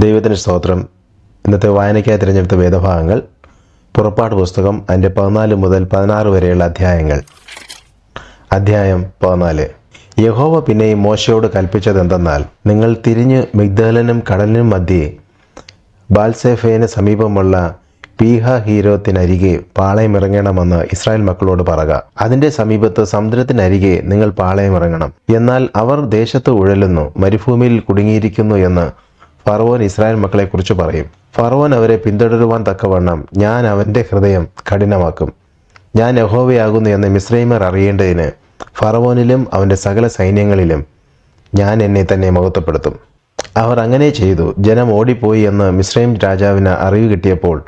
ദൈവത്തിന് സ്തോത്രം. ഇന്നത്തെ വായനയ്ക്കായി തിരഞ്ഞെടുത്ത വേദഭാഗങ്ങൾ പുറപ്പാട് പുസ്തകം അതിൻ്റെ 14 മുതൽ 16 വരെയുള്ള അധ്യായങ്ങൾ. അധ്യായം 14. യഹോവ പിന്നെയും മോശയോട് കൽപ്പിച്ചതെന്തെന്നാൽ, നിങ്ങൾ തിരിഞ്ഞ് മിഗ്ദാലിനും കടലിനും മധ്യേ ബാൽസേഫേന് സമീപമുള്ള പീഹഹീരോത്തിനരികെ പാളയമിറങ്ങണമെന്ന് ഇസ്രായേൽ മക്കളോട് പറക. അതിൻ്റെ സമീപത്ത് സമുദ്രത്തിനരികെ നിങ്ങൾ പാളയമിറങ്ങണം. എന്നാൽ അവർ ദേശത്ത് ഉഴലുന്നു, മരുഭൂമിയിൽ കുടുങ്ങിയിരിക്കുന്നു എന്ന് ഫറവോൻ ഇസ്രായേൽ മക്കളെക്കുറിച്ച് പറയും. ഫറവോൻ അവരെ പിന്തുടരുവാൻ തക്കവണ്ണം ഞാൻ അവൻ്റെ ഹൃദയം കഠിനമാക്കും. ഞാൻ യഹോവയാകുന്നു എന്ന് മിസ്രയീമ്യർ അറിയേണ്ടതിന് ഫറവോനിലും അവൻ്റെ സകല സൈന്യങ്ങളിലും ഞാൻ എന്നെ തന്നെ മഹത്വപ്പെടുത്തും. അവർ അങ്ങനെ ചെയ്തു. ജനം ഓടിപ്പോയി എന്ന് മിസ്രയീം രാജാവിന് അറിവ് കിട്ടിയപ്പോൾ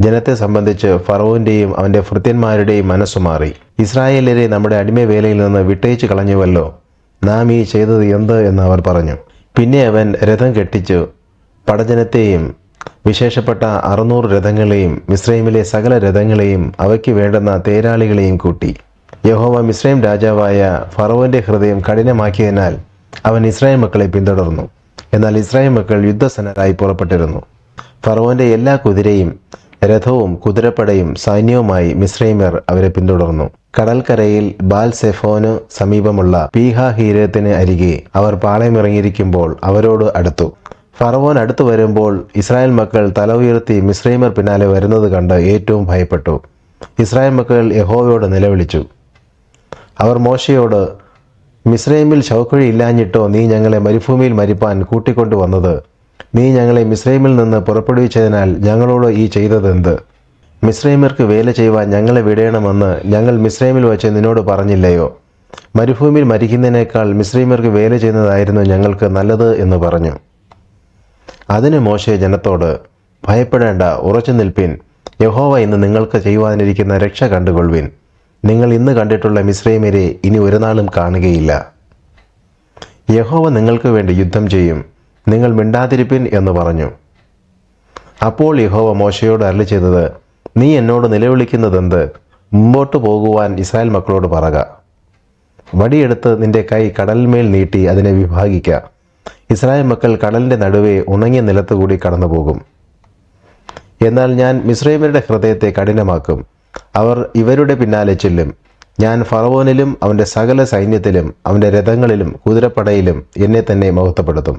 ജനത്തെ സംബന്ധിച്ച് ഫറവോൻ്റെയും അവൻ്റെ ഭൃത്യന്മാരുടെയും മനസ്സു മാറി. ഇസ്രായേലരെ നമ്മുടെ അടിമവേലയിൽ നിന്ന് വിട്ടയച്ചു കളഞ്ഞുവല്ലോ, നാം ഈ ചെയ്തത് എന്ത് എന്ന് അവർ പറഞ്ഞു. പിന്നെ അവൻ രഥം കെട്ടിച്ചു പടജനത്തെയും വിശേഷപ്പെട്ട 600 രഥങ്ങളെയും മിസ്രയീമിലെ സകല രഥങ്ങളെയും അവയ്ക്ക് വേണ്ടുന്ന തേരാളികളെയും കൂട്ടി. യഹോവ മിസ്രയീം രാജാവായ ഫറവോൻ്റെ ഹൃദയം കഠിനമാക്കിയതിനാൽ അവൻ ഇസ്രായേൽ മക്കളെ പിന്തുടർന്നു. എന്നാൽ ഇസ്രായേൽ മക്കൾ യുദ്ധസന്നരായി പുറപ്പെട്ടിരുന്നു. ഫറവോൻ്റെ എല്ലാ കുതിരയും രഥവും കുതിരപ്പടയും സൈന്യവുമായി മിസ്രയീമ്യർ അവരെ പിന്തുടർന്നു. കടൽക്കരയിൽ ബാൽസെഫോന് സമീപമുള്ള പീഹഹീരോത്തിന് അരികെ അവർ പാളയമിറങ്ങിയിരിക്കുമ്പോൾ അവരോട് അടുത്തു. ഫറവോൻ അടുത്തു വരുമ്പോൾ ഇസ്രായേൽ മക്കൾ തല ഉയർത്തി മിസ്രയീമ്യർ പിന്നാലെ വരുന്നത് കണ്ട് ഏറ്റവും ഭയപ്പെട്ടു. ഇസ്രായേൽ മക്കൾ യഹോവയോട് നിലവിളിച്ചു. അവർ മോശയോട്, മിസ്രയീമിൽ ശവക്കുഴി ഇല്ലാഞ്ഞിട്ടോ നീ ഞങ്ങളെ മരുഭൂമിയിൽ മരിപ്പാൻ കൂട്ടിക്കൊണ്ടുവന്നത്? നീ ഞങ്ങളെ മിസ്രയീമിൽ നിന്ന് പുറപ്പെടുവിച്ചതിനാൽ ഞങ്ങളോട് ഈ ചെയ്തതെന്ത്? മിസ്രയീമ്യർക്ക് വേല ചെയ്യുവാൻ ഞങ്ങളെ വിടേണമെന്ന് ഞങ്ങൾ മിസ്രയീമിൽ വെച്ച് നിന്നോട് പറഞ്ഞില്ലയോ? മരുഭൂമിയിൽ മരിക്കുന്നതിനേക്കാൾ മിസ്രയീമ്യർക്ക് വേല ചെയ്യുന്നതായിരുന്നു ഞങ്ങൾക്ക് നല്ലത് എന്ന് പറഞ്ഞു. അതിന് മോശെ ജനത്തോട്, ഭയപ്പെടേണ്ട, ഉറച്ചു നിൽപ്പിൻ. യഹോവ ഇന്ന് നിങ്ങൾക്ക് ചെയ്യുവാനിരിക്കുന്ന രക്ഷ കണ്ടുകൊള്ളുവിൻ. നിങ്ങൾ ഇന്ന് കണ്ടിട്ടുള്ള മിസ്രയീമ്യരെ ഇനി ഒരു നാളും കാണുകയില്ല. യഹോവ നിങ്ങൾക്ക് വേണ്ടി യുദ്ധം ചെയ്യും, നിങ്ങൾ മിണ്ടാതിരിപ്പിൻ എന്ന് പറഞ്ഞു. അപ്പോൾ യഹോവ മോശയോട് അരുളി ചെയ്തത്, നീ എന്നോട് നിലവിളിക്കുന്നതെന്ത്? മുമ്പോട്ട് പോകുവാൻ ഇസ്രായേൽ മക്കളോട് പറക. വടിയെടുത്ത് നിന്റെ കൈ കടലിന്മേൽ നീട്ടി അതിനെ വിഭാഗിക്ക. ഇസ്രായേൽ മക്കൾ കടലിൻ്റെ നടുവേ ഉണങ്ങിയ നിലത്തുകൂടി കടന്നു പോകും. എന്നാൽ ഞാൻ മിസ്രയീമ്യരുടെ ഹൃദയത്തെ കഠിനമാക്കും. അവർ ഇവരുടെ പിന്നാലെ ചെല്ലും. ഞാൻ ഫറവോനിലും അവൻ്റെ സകല സൈന്യത്തിലും അവൻ്റെ രഥങ്ങളിലും കുതിരപ്പടയിലും എന്നെ തന്നെ മഹത്വപ്പെടുത്തും.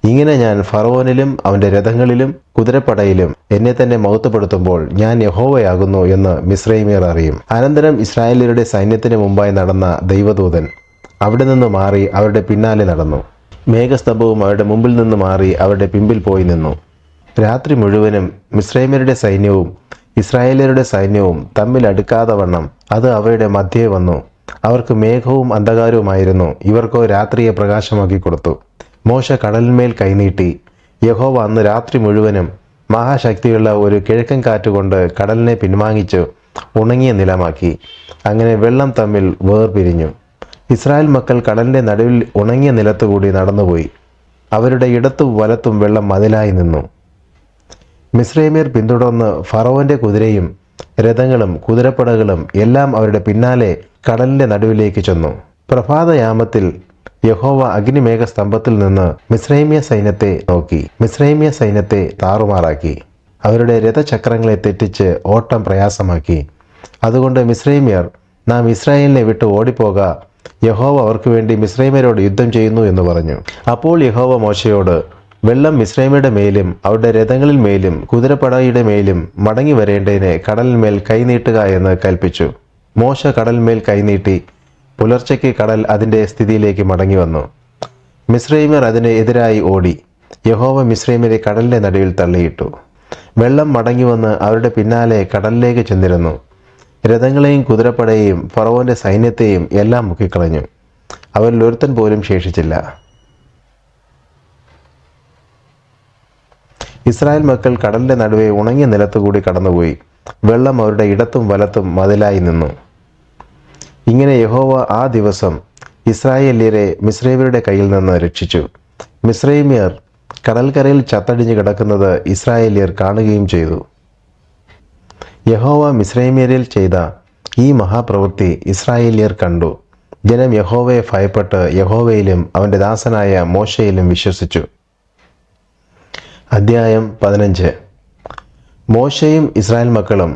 ഇങ്ങനെ ഞാൻ ഫറവോനിലും അവൻ്റെ രഥങ്ങളിലും കുതിരപ്പടയിലും എന്നെ തന്നെ മഹത്വപ്പെടുത്തുമ്പോൾ ഞാൻ യഹോവയാകുന്നു എന്ന് മിസ്രയീമ്യർ അറിയും. അനന്തരം ഇസ്രായേല്യരുടെ സൈന്യത്തിന് മുമ്പായി നടന്ന ദൈവദൂതൻ അവിടെ നിന്ന് മാറി അവരുടെ പിന്നാലെ നടന്നു. മേഘസ്തംഭവും അവരുടെ മുമ്പിൽ നിന്ന് മാറി അവരുടെ പിമ്പിൽ പോയി നിന്നു. രാത്രി മുഴുവനും മിസ്രയീമ്യരുടെ സൈന്യവും ഇസ്രായേല്യരുടെ സൈന്യവും തമ്മിൽ അടുക്കാതെ വണ്ണം അത് അവരുടെ മധ്യേ വന്നു. അവർക്ക് മേഘവും അന്ധകാരവുമായിരുന്നു, ഇവർക്കോ രാത്രിയെ പ്രകാശമാക്കി കൊടുത്തു. മോശ കടലിന്മേൽ കൈനീട്ടി. യഹോവ അന്ന് രാത്രി മുഴുവനും മഹാശക്തിയുള്ള ഒരു കിഴക്കൻ കാറ്റുകൊണ്ട് കടലിനെ പിൻവാങ്ങിച്ച് ഉണങ്ങിയ നിലമാക്കി. അങ്ങനെ വെള്ളം തമ്മിൽ വേർപിരിഞ്ഞു. ഇസ്രായേൽ മക്കൾ കടലിൻ്റെ നടുവിൽ ഉണങ്ങിയ നിലത്തുകൂടി നടന്നുപോയി. അവരുടെ ഇടത്തും വലത്തും വെള്ളം മതിലായി നിന്നു. മിസ്രയീമ്യർ പിന്തുടർന്ന് ഫറവോൻ്റെ കുതിരയും രഥങ്ങളും കുതിരപ്പടകളും എല്ലാം അവരുടെ പിന്നാലെ കടലിൻ്റെ നടുവിലേക്ക് ചെന്നു. പ്രഭാതയാമത്തിൽ യഹോവ അഗ്നിമേഘസ്തംഭത്തിൽ നിന്ന് മിസ്രയീമ്യ സൈന്യത്തെ നോക്കി മിസ്രയീമ്യ സൈന്യത്തെ താറുമാറാക്കി. അവരുടെ രഥചക്രങ്ങളെ തെറ്റിച്ച് ഓട്ടം പ്രയാസമാക്കി. അതുകൊണ്ട് മിസ്രയീമ്യർ, നാം ഇസ്രായേലിനെ വിട്ട് ഓടിപ്പോക, യഹോവ അവർക്ക് വേണ്ടി മിസ്രയീമ്യരോട് യുദ്ധം ചെയ്യുന്നു എന്ന് പറഞ്ഞു. അപ്പോൾ യഹോവ മോശയോട്, വെള്ളം മിസ്രയീമ്യരുടെ മേലും അവരുടെ രഥങ്ങളിൽ മേലും കുതിരപ്പടയുടെ മേലും മടങ്ങി വരേണ്ടതിന് കടലിന്മേൽ കൈനീട്ടുക എന്ന് കൽപ്പിച്ചു. മോശ കടലിന്മേൽ കൈനീട്ടി. പുലർച്ചയ്ക്ക് കടൽ അതിൻ്റെ സ്ഥിതിയിലേക്ക് മടങ്ങി വന്നു. മിസ്രയീമ്യർ അതിന് എതിരായി ഓടി. യഹോവ മിസ്രയീമ്യരെ കടലിൻ്റെ നടുവിൽ തള്ളിയിട്ടു. വെള്ളം മടങ്ങി വന്ന് അവരുടെ പിന്നാലെ കടലിലേക്ക് ചെന്നിരുന്നു. രഥങ്ങളെയും കുതിരപ്പടയെയും ഫറവോൻ്റെ സൈന്യത്തെയും എല്ലാം മുക്കിക്കളഞ്ഞു. അവരിൽ ഒരുത്തൻ പോലും ശേഷിച്ചില്ല. ഇസ്രായേൽ മക്കൾ കടലിൻ്റെ നടുവേ ഉണങ്ങിയ നിലത്തുകൂടി കടന്നുപോയി. വെള്ളം അവരുടെ ഇടത്തും വലത്തും മതിലായി നിന്നു. ഇങ്ങനെ യഹോവ ആ ദിവസം ഇസ്രായേല്യരെ മിസ്രയീമ്യരുടെ കയ്യിൽ നിന്ന് രക്ഷിച്ചു. മിസ്രയീമ്യർ കടൽക്കരയിൽ ചത്തടിഞ്ഞു കിടക്കുന്നത് ഇസ്രായേല്യർ കാണുകയും ചെയ്തു. യഹോവ മിസ്രയീമ്യരിൽ ചെയ്ത ഈ മഹാപ്രവൃത്തി ഇസ്രായേല്യർ കണ്ടു. ജനം യഹോവയെ ഭയപ്പെട്ട് യഹോവയിലും അവൻ്റെ ദാസനായ മോശയിലും വിശ്വസിച്ചു. അദ്ധ്യായം 15. മോശയും ഇസ്രായേൽ മക്കളും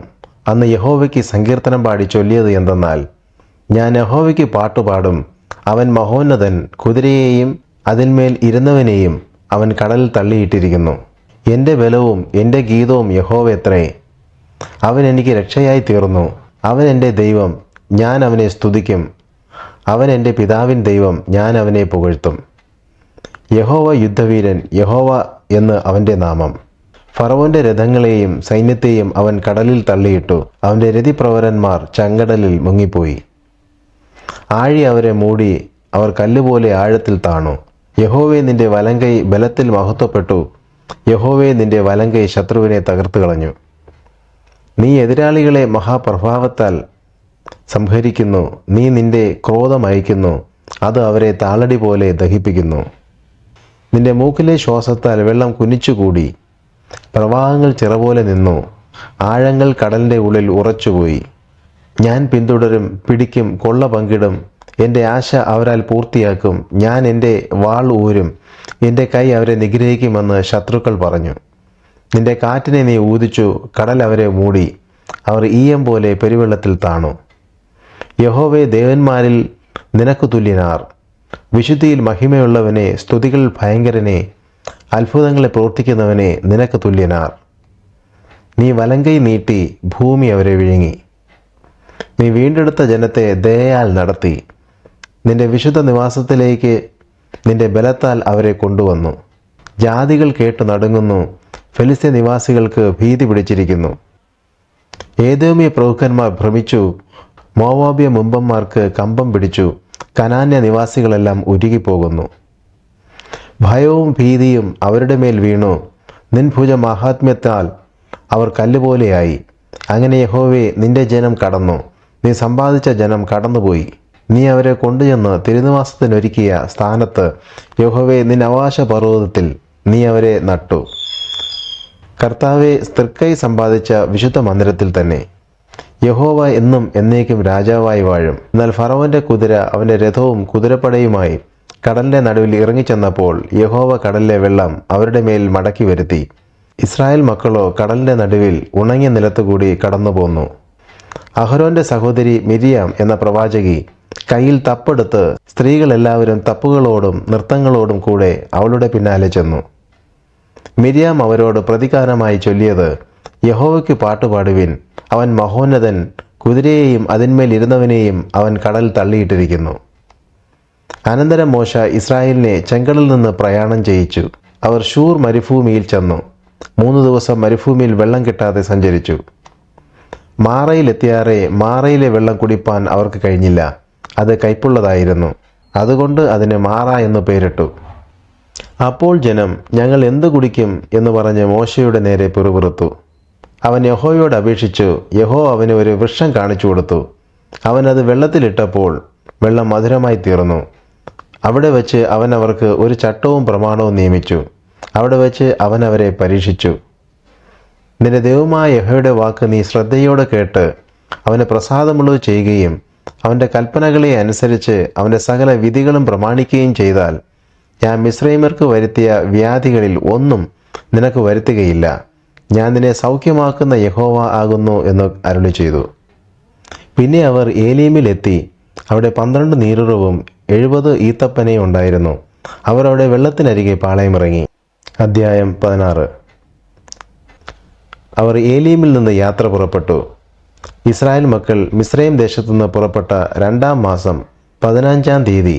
അന്ന് യഹോവയ്ക്ക് സങ്കീർത്തനം പാടി ചൊല്ലിയത് എന്തെന്നാൽ, ഞാൻ യഹോവയ്ക്ക് പാട്ടുപാടും, അവൻ മഹോന്നതൻ, കുതിരയെയും അതിന്മേൽ ഇരുന്നവനെയും അവൻ കടലിൽ തള്ളിയിട്ടിരിക്കുന്നു. എൻ്റെ ബലവും എൻ്റെ ഗീതവും യഹോവയത്രേ. അവൻ എനിക്ക് രക്ഷയായി തീർന്നു. അവൻ എൻ്റെ ദൈവം, ഞാൻ അവനെ സ്തുതിക്കും. അവൻ എൻ്റെ പിതാവിൻ ദൈവം, ഞാൻ അവനെ പുകഴ്ത്തും. യഹോവ യുദ്ധവീരൻ, യഹോവ എന്ന് അവൻ്റെ നാമം. ഫറവോന്റെ രഥങ്ങളെയും സൈന്യത്തെയും അവൻ കടലിൽ തള്ളിയിട്ടു. അവൻ്റെ രതിപ്രവരന്മാർ ചങ്കടലിൽ മുങ്ങിപ്പോയി. ആഴി അവരെ മൂടി, അവർ കല്ലുപോലെ ആഴത്തിൽ താണു. യഹോവേ, നിന്റെ വലങ്കൈ ബലത്തിൽ മഹത്വപ്പെട്ടു. യഹോവേ, നിന്റെ വലങ്കൈ ശത്രുവിനെ തകർത്തു കളഞ്ഞു. നീ എതിരാളികളെ മഹാപ്രഭാവത്താൽ സംഹരിക്കുന്നു. നീ നിന്റെ ക്രോധം അയക്കുന്നു, അത് അവരെ താളടി പോലെ ദഹിപ്പിക്കുന്നു. നിന്റെ മൂക്കിലെ ശ്വാസത്താൽ വെള്ളം കുനിച്ചുകൂടി. പ്രവാഹങ്ങൾ ചിറപോലെ നിന്നു. ആഴങ്ങൾ കടലിൻ്റെ ഉള്ളിൽ ഉറച്ചുപോയി. ഞാൻ പിന്തുടരും, പിടിക്കും, കൊള്ള പങ്കിടും. എൻ്റെ ആശ അവരാൽ പൂർത്തിയാക്കും. ഞാൻ എൻ്റെ വാൾ ഊരും, എൻ്റെ കൈ അവരെ നിഗ്രഹിക്കുമെന്ന് ശത്രുക്കൾ പറഞ്ഞു. നിന്റെ കാറ്റിനെ നീ ഊതിച്ചു, കടൽ അവരെ മൂടി. അവർ ഈയം പോലെ പെരുവെള്ളത്തിൽ താണു. യഹോവേ, ദേവന്മാരിൽ നിനക്ക് തുല്യനാർ. വിശുദ്ധിയിൽ മഹിമയുള്ളവനെ, സ്തുതികളിൽ ഭയങ്കരനെ, അത്ഭുതങ്ങളെ പ്രവർത്തിക്കുന്നവനെ, നിനക്ക് തുല്യനാർ. നീ വലങ്കൈ നീട്ടി ഭൂമി അവരെ വിഴുങ്ങി. നീ വീണ്ടെടുത്ത ജനത്തെ ദയയാൽ നടത്തി. നിന്റെ വിശുദ്ധ നിവാസത്തിലേക്ക് നിന്റെ ബലത്താൽ അവരെ കൊണ്ടുവന്നു. ജാതികൾ കേട്ടു നടുങ്ങുന്നു. ഫെലിസ്ത്യ നിവാസികൾക്ക് ഭീതി പിടിച്ചിരിക്കുന്നു. ഏദോമ്യ പ്രഭുക്കന്മാർ ഭ്രമിച്ചു. മോവാബ്യ മുമ്പന്മാർക്ക് കമ്പം പിടിച്ചു. കനാന്യ നിവാസികളെല്ലാം ഉരുകിപ്പോകുന്നു. ഭയവും ഭീതിയും അവരുടെ മേൽ വീണു. നിൻഭുജ മഹാത്മ്യത്താൽ അവർ കല്ലുപോലെയായി. അങ്ങനെ യഹോവേ, നിന്റെ ജനം കടന്നു. നീ സമ്പാദിച്ച ജനം കടന്നുപോയി. നീ അവരെ കൊണ്ടുചെന്ന് തിരുനിവാസത്തിനൊരുക്കിയ സ്ഥാനത്ത്, യഹോവേ, നിൻ അവകാശ പർവ്വതത്തിൽ നീ അവരെ നട്ടു. കർത്താവെ, തൃക്കൈ സമ്പാദിച്ച വിശുദ്ധ മന്ദിരത്തിൽ തന്നെ. യഹോവ എന്നും എന്നേക്കും രാജാവായി വാഴും. എന്നാൽ ഫറവോന്റെ കുതിര അവൻ്റെ രഥവും കുതിരപ്പടയുമായി കടലിൻ്റെ നടുവിൽ ഇറങ്ങിച്ചെന്നപ്പോൾ യഹോവ കടലിലെ വെള്ളം അവരുടെ മേൽ മടക്കി വരുത്തി. ഇസ്രായേൽ മക്കളോ കടലിൻ്റെ നടുവിൽ ഉണങ്ങിയ നിലത്തുകൂടി കടന്നുപോന്നു. അഹരോന്റെ സഹോദരി മിരിയാം എന്ന പ്രവാചകി കയ്യിൽ തപ്പെടുത്ത് സ്ത്രീകളെല്ലാവരും തപ്പുകളോടും നൃത്തങ്ങളോടും കൂടെ അവളുടെ പിന്നാലെ ചെന്നു. മിരിയാം അവരോട് പ്രതികാരമായി ചൊല്ലിയത്, യഹോവയ്ക്ക് പാട്ടുപാടുവിൻ, അവൻ മഹോന്നതൻ, കുതിരയെയും അതിന്മേൽ ഇരുന്നവനെയും അവൻ കടൽ തള്ളിയിട്ടിരിക്കുന്നു. അനന്തരം മോശ ഇസ്രായേലിനെ ചെങ്കടലിൽ നിന്ന് പ്രയാണം ചെയ്യിച്ചു. അവർ ശൂർ മരുഭൂമിയിൽ ചെന്നു. 3 ദിവസം മരുഭൂമിയിൽ വെള്ളം കിട്ടാതെ സഞ്ചരിച്ചു. മാറയിലെത്തിയാറെ മാറയിലെ വെള്ളം കുടിപ്പാൻ അവർക്ക് കഴിഞ്ഞില്ല. അത് കയ്പുള്ളതായിരുന്നു. അതുകൊണ്ട് അതിന് മാറ എന്ന് പേരിട്ടു. അപ്പോൾ ജനം, ഞങ്ങൾ എന്ത് കുടിക്കും എന്ന് പറഞ്ഞ് മോശയുടെ നേരെ പിറുപിറുത്തു. അവൻ യഹോവയോട് അപേക്ഷിച്ചു. യഹോ അവന് ഒരു വൃക്ഷം കാണിച്ചു കൊടുത്തു. അവൻ അത് വെള്ളത്തിലിട്ടപ്പോൾ വെള്ളം മധുരമായി തീർന്നു. അവിടെ വച്ച് അവൻ അവർക്ക് ഒരു ചട്ടവും പ്രമാണവും നിയമിച്ചു. അവിടെ വച്ച് അവൻ അവരെ പരീക്ഷിച്ചു. നിന്റെ ദൈവമായ യഹോവയുടെ വാക്ക് നീ ശ്രദ്ധയോടെ കേട്ട് അവന് പ്രസാദമുള്ളത് ചെയ്യുകയും അവൻ്റെ കൽപ്പനകളെ അനുസരിച്ച് അവൻ്റെ സകല വിധികളും പ്രമാണിക്കുകയും ചെയ്താൽ, ഞാൻ മിസ്രൈമ്യർക്ക് വരുത്തിയ വ്യാധികളിൽ ഒന്നും നിനക്ക് വരുത്തുകയില്ല. ഞാൻ നിന്നെ സൗഖ്യമാക്കുന്ന യഹോവ ആകുന്നു എന്ന് അരുളി ചെയ്തു. പിന്നെ അവർ ഏലീമിലെത്തി. അവിടെ 12 നീരുറവും 70 ഈത്തപ്പനയും ഉണ്ടായിരുന്നു. അവർ അവിടെ വെള്ളത്തിനരികെ പാളയമിറങ്ങി. അദ്ധ്യായം 16. അവർ ഏലീമിൽ നിന്ന് യാത്ര പുറപ്പെട്ടു. ഇസ്രായേൽ മക്കൾ മിസ്രൈം ദേശത്തുനിന്ന് പുറപ്പെട്ട 2-ാം മാസം 15-ാം തീയതി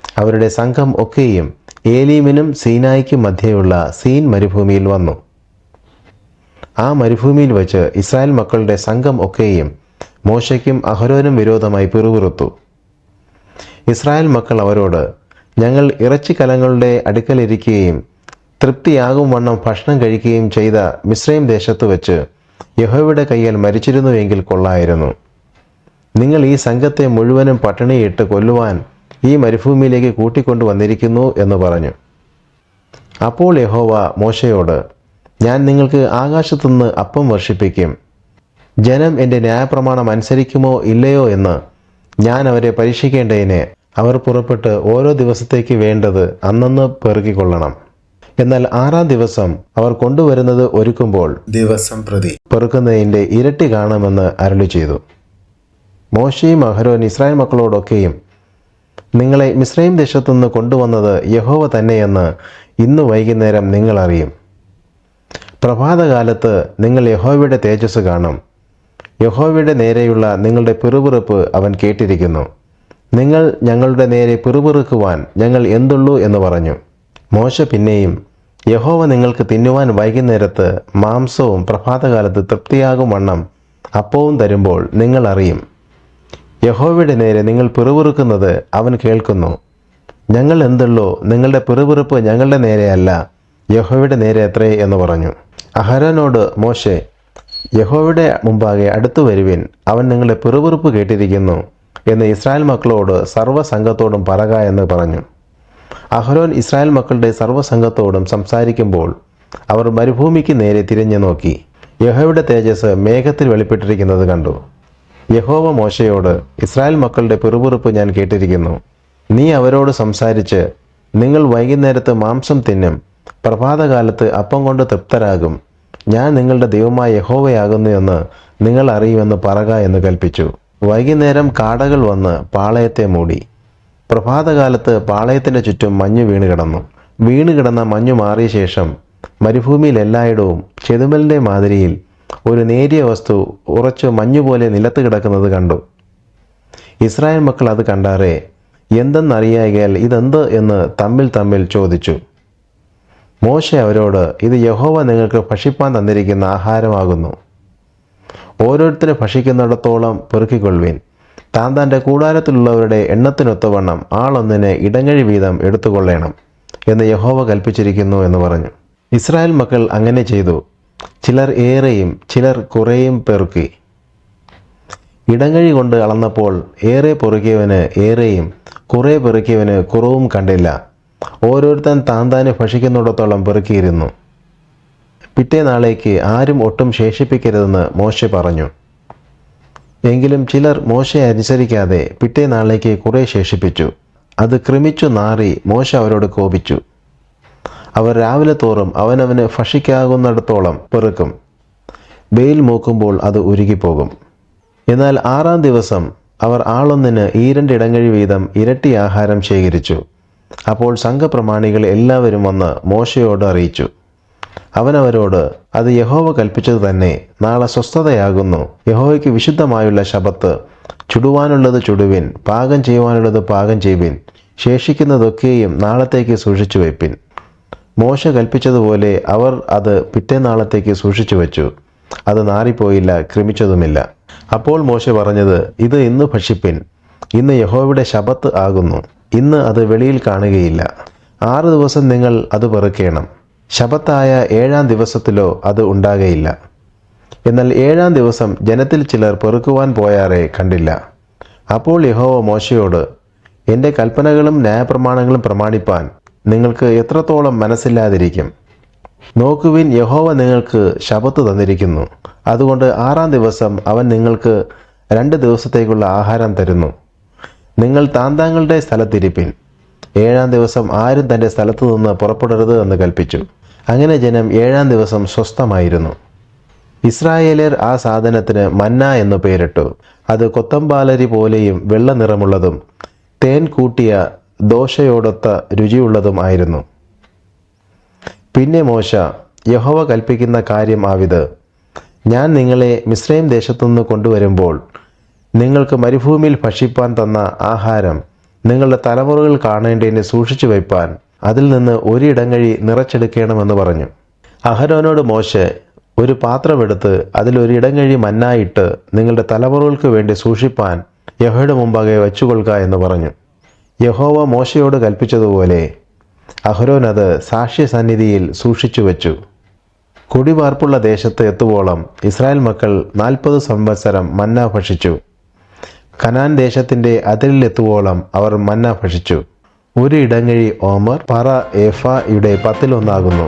അവരുടെ സംഘം ഒക്കെയും ഏലീമിനും സീനായിക്കും മധ്യേയുള്ള സീൻ മരുഭൂമിയിൽ വന്നു. ആ മരുഭൂമിയിൽ വച്ച് ഇസ്രായേൽ മക്കളുടെ സംഘം ഒക്കെയും മോശയ്ക്കും അഹരോനും വിരോധമായി പിറുപിറുത്തു. ഇസ്രായേൽ മക്കൾ അവരോട്, ഞങ്ങൾ ഇറച്ചിക്കലങ്ങളുടെ അടുക്കലിരിക്കുകയും തൃപ്തിയാകും വണ്ണം ഭക്ഷണം കഴിക്കുകയും ചെയ്ത മിസ്രൈം ദേശത്ത് വെച്ച് യഹോവയുടെ കയ്യിൽ മരിച്ചിരുന്നുവെങ്കിൽ കൊള്ളായിരുന്നു. നിങ്ങൾ ഈ സംഘത്തെ മുഴുവനും പട്ടിണിയിട്ട് കൊല്ലുവാൻ ഈ മരുഭൂമിയിലേക്ക് കൂട്ടിക്കൊണ്ടു വന്നിരിക്കുന്നു എന്ന് പറഞ്ഞു. അപ്പോൾ യഹോവ മോശയോട്, ഞാൻ നിങ്ങൾക്ക് ആകാശത്തുനിന്ന് അപ്പം വർഷിപ്പിക്കും. ജനം എൻ്റെ ന്യായപ്രമാണം അനുസരിക്കുമോ ഇല്ലയോ എന്ന് ഞാൻ അവരെ പരീക്ഷിക്കേണ്ടതിന് അവർ പുറപ്പെട്ട് ഓരോ ദിവസത്തേക്ക് വേണ്ടത് അന്നന്ന് പെറുക്കിക്കൊള്ളണം. എന്നാൽ 6-ാം ദിവസം അവർ കൊണ്ടുവരുന്നത് ഒരുക്കുമ്പോൾ ദിവസം പ്രതി പെറുക്കുന്നതിൻ്റെ ഇരട്ടി കാണുമെന്ന് അരുളി ചെയ്തു. മോശയും അഹരോൻ ഇസ്രായേൽ മക്കളോടൊക്കെയും, നിങ്ങളെ മിസ്രയീം ദേശത്തുനിന്ന് കൊണ്ടുവന്നത് യഹോവ തന്നെയെന്ന് ഇന്ന് വൈകുന്നേരം നിങ്ങൾ അറിയും. പ്രഭാതകാലത്ത് നിങ്ങൾ യഹോവയുടെ തേജസ് കാണും. യഹോവയുടെ നേരെയുള്ള നിങ്ങളുടെ പിറുപിറുപ്പ് അവൻ കേട്ടിരിക്കുന്നു. നിങ്ങൾ ഞങ്ങളുടെ നേരെ പിറുപിറുക്കുവാൻ ഞങ്ങൾ എന്തുള്ളൂ എന്ന് പറഞ്ഞു. മോശ പിന്നെയും, യഹോവ നിങ്ങൾക്ക് തിന്നുവാൻ വൈകുന്നേരത്ത് മാംസവും പ്രഭാതകാലത്ത് തൃപ്തിയാകും വണ്ണം അപ്പവും തരുമ്പോൾ നിങ്ങൾ അറിയും. യഹോവയുടെ നേരെ നിങ്ങൾ പിറുപിറുക്കുന്നത് അവൻ കേൾക്കുന്നു. ഞങ്ങൾ എന്തുള്ളൂ, നിങ്ങളുടെ പിറുപിറുപ്പ് ഞങ്ങളുടെ നേരെയല്ല, യഹോവയുടെ നേരെ അത്രേ എന്ന് പറഞ്ഞു. അഹരോനോട് മോശെ, യഹോവയുടെ മുമ്പാകെ അടുത്തു വരുവിൻ, അവൻ നിങ്ങളുടെ പിറുപിറുപ്പ് കേട്ടിരിക്കുന്നു എന്ന് ഇസ്രായേൽ മക്കളോട് സർവ്വസംഘത്തോടും പറക എന്ന് പറഞ്ഞു. അഹരോൻ ഇസ്രായേൽ മക്കളുടെ സർവ്വസംഘത്തോടും സംസാരിക്കുമ്പോൾ അവർ മരുഭൂമിക്ക് നേരെ തിരിഞ്ഞു നോക്കി യഹോവയുടെ തേജസ് മേഘത്തിൽ വെളിപ്പെട്ടിരിക്കുന്നത് കണ്ടു. യഹോവ മോശയോട്, ഇസ്രായേൽ മക്കളുടെ പിറുപിറുപ്പ് ഞാൻ കേട്ടിരിക്കുന്നു. നീ അവരോട് സംസാരിച്ച്, നിങ്ങൾ വൈകുന്നേരത്ത് മാംസം തിന്നും, പ്രഭാതകാലത്ത് അപ്പം കൊണ്ട് തൃപ്തരാകും, ഞാൻ നിങ്ങളുടെ ദൈവമായ യഹോവയാകുന്നു എന്ന് നിങ്ങൾ അറിയുമെന്ന് പറക എന്ന് കൽപ്പിച്ചു. വൈകുന്നേരം കാടകൾ വന്ന് പാളയത്തെ മൂടി. പ്രഭാതകാലത്ത് പാളയത്തിൻ്റെ ചുറ്റും മഞ്ഞ് വീണുകിടന്ന മഞ്ഞു മാറിയ ശേഷം മരുഭൂമിയിൽ എല്ലായിടവും ചെതുമലിൻ്റെ മാതിരിയിൽ ഒരു നേരിയ വസ്തു ഉറച്ചു മഞ്ഞുപോലെ നിലത്ത് കിടക്കുന്നത് കണ്ടു. ഇസ്രായേൽ മക്കൾ അത് കണ്ടാറേ എന്തെന്നറിയായാൽ ഇതെന്ത് എന്ന് തമ്മിൽ ചോദിച്ചു. മോശ അവരോട്, ഇത് യഹോവ നിങ്ങൾക്ക് ഭക്ഷിപ്പാൻ തന്നിരിക്കുന്ന ആഹാരമാകുന്നു. ഓരോരുത്തരും ഭക്ഷിക്കുന്നിടത്തോളം പെറുക്കിക്കൊള്ളുവിൻ. താൻ്റെ കൂടാരത്തിലുള്ളവരുടെ എണ്ണത്തിനൊത്തവണ്ണം ആളൊന്നിന് ഇടങ്ങഴി വീതം എടുത്തുകൊള്ളണം എന്ന് യഹോവ കൽപ്പിച്ചിരിക്കുന്നു എന്ന് പറഞ്ഞു. ഇസ്രായേൽ മക്കൾ അങ്ങനെ ചെയ്തു. ചിലർ ഏറെയും ചിലർ കുറേയും പെറുക്കി. ഇടങ്ങഴി കൊണ്ട് അളന്നപ്പോൾ ഏറെ പെറുക്കിയവന് ഏറെയും കുറേ പെറുക്കിയവന് കുറവും കണ്ടില്ല. ഓരോരുത്തൻ താന് ഭക്ഷിക്കുന്നിടത്തോളം പെറുക്കിയിരുന്നു. പിറ്റേനാളേക്ക് ആരും ഒട്ടും ശേഷിപ്പിക്കരുതെന്ന് മോശെ പറഞ്ഞു. എങ്കിലും ചിലർ മോശയെ അനുസരിക്കാതെ പിറ്റേനാളേക്ക് കുറേ ശേഷിപ്പിച്ചു. അത് കൃമിച്ചു നാറി മോശ അവരോട് കോപിച്ചു. അവർ രാവിലെ തോറും അവനവന് ഭക്ഷിക്കാകുന്നിടത്തോളം പെറുക്കും. വെയിൽ മൂക്കുമ്പോൾ അത് ഉരുകിപ്പോകും. എന്നാൽ 6-ാം ദിവസം അവർ ആളൊന്നിന് 2 ഇടങ്ങഴി വീതം ഇരട്ടി ആഹാരം ശേഖരിച്ചു. അപ്പോൾ സംഘപ്രമാണികൾ എല്ലാവരും വന്ന് മോശയോട് അറിയിച്ചു. അവനവരോട്, അത് യഹോവ കൽപ്പിച്ചത് തന്നെ. നാളെ സ്വസ്ഥതയാകുന്നു. യഹോവയ്ക്ക് വിശുദ്ധമായുള്ള ശബത്ത്. ചുടുവാനുള്ളത് ചുടുവിൻ, പാകം ചെയ്യുവാനുള്ളത് പാകം ചെയ്യുവിൻ, ശേഷിക്കുന്നതൊക്കെയും നാളത്തേക്ക് സൂക്ഷിച്ചു വയ്പ്പിൻ. മോശ കൽപ്പിച്ചതുപോലെ അവർ അത് പിറ്റേനാളത്തേക്ക് സൂക്ഷിച്ചു വെച്ചു. അത് നാറിപ്പോയില്ല, കൃമിച്ചതുമില്ല. അപ്പോൾ മോശ പറഞ്ഞത്, ഇത് ഇന്ന് ഭക്ഷിപ്പിൻ. ഇന്ന് യഹോവയുടെ ശബത്ത് ആകുന്നു. ഇന്ന് അത് വെളിയിൽ കാണുകയില്ല. 6 ദിവസം നിങ്ങൾ അത് പെറുക്കേണം. ശബത്തായ 7-ാം ദിവസത്തിലോ അത് ഉണ്ടാകയില്ല. എന്നാൽ 7-ാം ദിവസം ജനത്തിൽ ചിലർ പെറുക്കുവാൻ പോയാറെ കണ്ടില്ല. അപ്പോൾ യഹോവ മോശയോട്, എൻ്റെ കൽപ്പനകളും ന്യായപ്രമാണങ്ങളും പ്രമാണിപ്പാൻ നിങ്ങൾക്ക് എത്രത്തോളം മനസ്സില്ലാതിരിക്കും? നോക്കുവിൻ, യഹോവ നിങ്ങൾക്ക് ശബത്ത് തന്നിരിക്കുന്നു. അതുകൊണ്ട് 6-ാം ദിവസം അവൻ നിങ്ങൾക്ക് 2 ദിവസത്തേക്കുള്ള ആഹാരം തരുന്നു. നിങ്ങൾ താങ്കളുടെ സ്ഥലത്തിരിപ്പിൻ. 7-ാം ദിവസം ആരും തൻ്റെ സ്ഥലത്തു നിന്ന് പുറപ്പെടരുത് എന്ന് കൽപ്പിച്ചു. അങ്ങനെ ജനം 7-ാം ദിവസം സ്വസ്ഥമായിരുന്നു. ഇസ്രായേലർ ആ സാധനത്തിന് മന്ന എന്നു പേരിട്ടു. അത് കൊത്തമ്പാലരി പോലെയും വെള്ള നിറമുള്ളതും തേൻ കൂട്ടിയ ദോശയോടൊത്ത രുചിയുള്ളതും ആയിരുന്നു. പിന്നെ മോശ, യഹോവ കൽപ്പിക്കുന്ന കാര്യം ആവിത്: ഞാൻ നിങ്ങളെ മിസ്രയീം ദേശത്തുനിന്ന് കൊണ്ടുവരുമ്പോൾ നിങ്ങൾക്ക് മരുഭൂമിയിൽ ഭക്ഷിപ്പാൻ തന്ന ആഹാരം നിങ്ങളുടെ തലമുറകൾ കാണേണ്ടതിന് സൂക്ഷിച്ചു വയ്പ്പാൻ അതിൽ നിന്ന് 1 ഇടങ്ങഴി നിറച്ചെടുക്കണമെന്ന് പറഞ്ഞു. അഹരോനോട് മോശെ, ഒരു പാത്രമെടുത്ത് അതിൽ 1 ഇടങ്ങഴി മന്നായിട്ട് നിങ്ങളുടെ തലമുറകൾക്ക് വേണ്ടി സൂക്ഷിപ്പാൻ യഹോവയുടെ മുമ്പാകെ വച്ചുകൊള്ളുക എന്ന് പറഞ്ഞു. യഹോവ മോശയോട് കൽപ്പിച്ചതുപോലെ അഹരോൻ അത് സാക്ഷ്യസന്നിധിയിൽ സൂക്ഷിച്ചു വച്ചു. കുടിപാർപ്പുള്ള ദേശത്ത് എത്തുവോളം ഇസ്രായേൽ മക്കൾ 40 സംവത്സരം മന്ന ഭക്ഷിച്ചു. കനാൻ ദേശത്തിൻ്റെ അതിരിലെത്തുവോളം അവർ മന്ന ഭക്ഷിച്ചു. 1 ഇടങ്ങഴി ഓമർ പറ ഏഫയുടെ 10 1